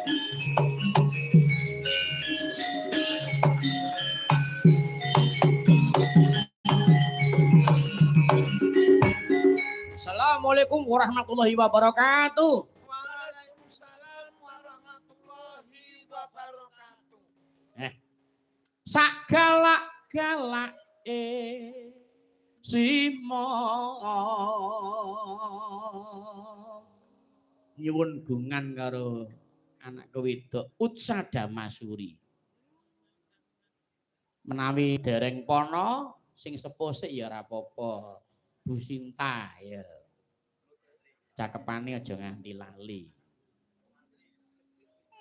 Assalamualaikum warahmatullahi wabarakatuh. Waalaikumsalam warahmatullahi wabarakatuh. Sak galak-galak simo nyuwun gungan karo anak wedok Utsa Damasuri. Menawi dereng pono sing sepuh sik ya ora apa-apa. Bu Sinta ya. Cakepane aja nganti lali.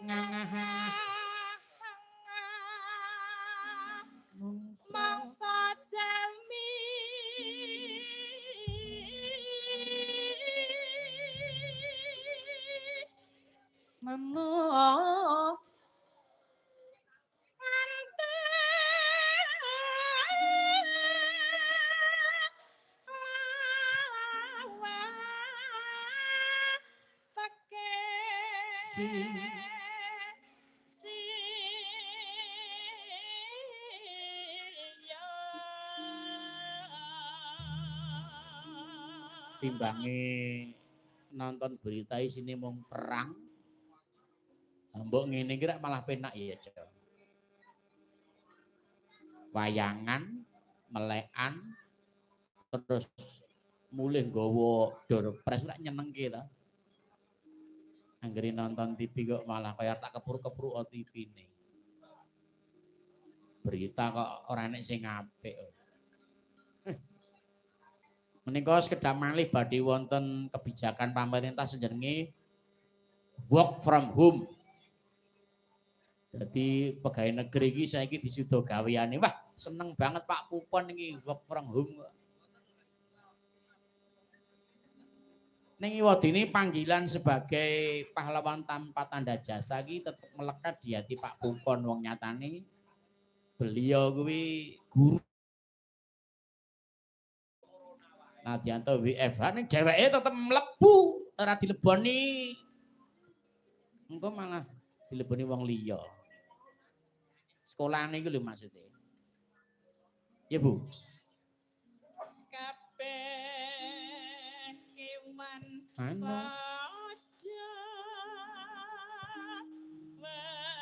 Ngangah. Masa jalmi Mano timbange nonton berita isine mung perang. Mbok ngene iki malah penak ya, Cok. Wayangan, melekan, terus mulih nggawa doorpress lak nyenengke ta. Anggere nonton TV kok malah kaya tak kepru-kepru TV-ne. Berita kok ora enek sing apik. Menika sekedhap malih badhe wonten kebijakan pemerintah sejenenge work from home. Jadi pegawai negeri iki saiki disuda gaweane. Wah, seneng banget Pak Kupon iki work from home. Ning wadine panggilan sebagai pahlawan tanpa tanda jasa iki tetep melekat di hati Pak Kupon. Wong nyatane beliau kuwi guru Nadianto WFH ning dheweke tetep mlebu ora dileboni. Engko malah dileboni wong liya. Sekolahane iku lho maksude. Ya, Bu. kabeh kewan Ana padha mati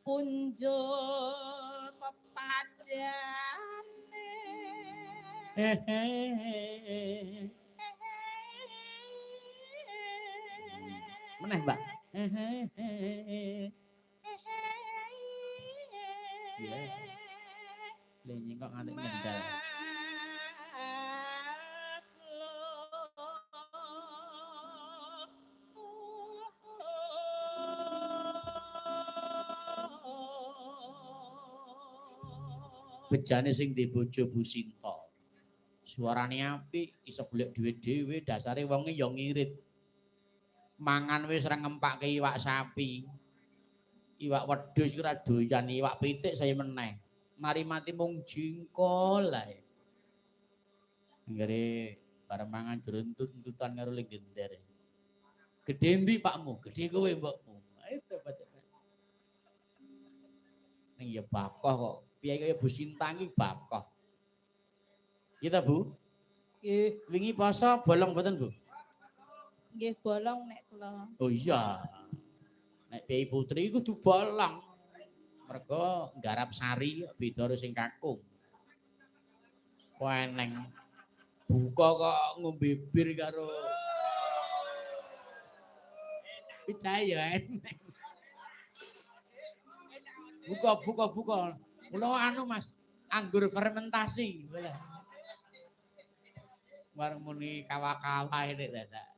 punjul pepadane meneh, Mbak. Ya. Lenyi kok nganti ngendal. Bejane sing di bojo Bu Sinta. Suarane apik, iso golek dhuwit dhewe, dasare wonge ya ngirit. Mangan wis ora ngempake iwak sapi. Iwak wedhus ora doyan, iwak pitik saya meneh. Mari mati mung jengkol ae. Anggere bareng mangan jeruntut-tuntutan karo legender. Gedhe ndi Pakmu? Gedhe kowe mbokmu. Itu pacet. Ning ya bakoh kok. Piye kaya Bu Sinta iki bakoh. Kita Bu? nggih Wingi poso bolong mboten Bu? nggih bolong nek kula Oh iya. Nek Piai Putri kudu bolong. Mergo nggarap sari beda karo sing kakung. Kok eneng buka kok ngombe bir karo percaya eneng. Buka. Mula anu Mas, anggur fermentasi. Warung muni kawa-kawa ini dadak.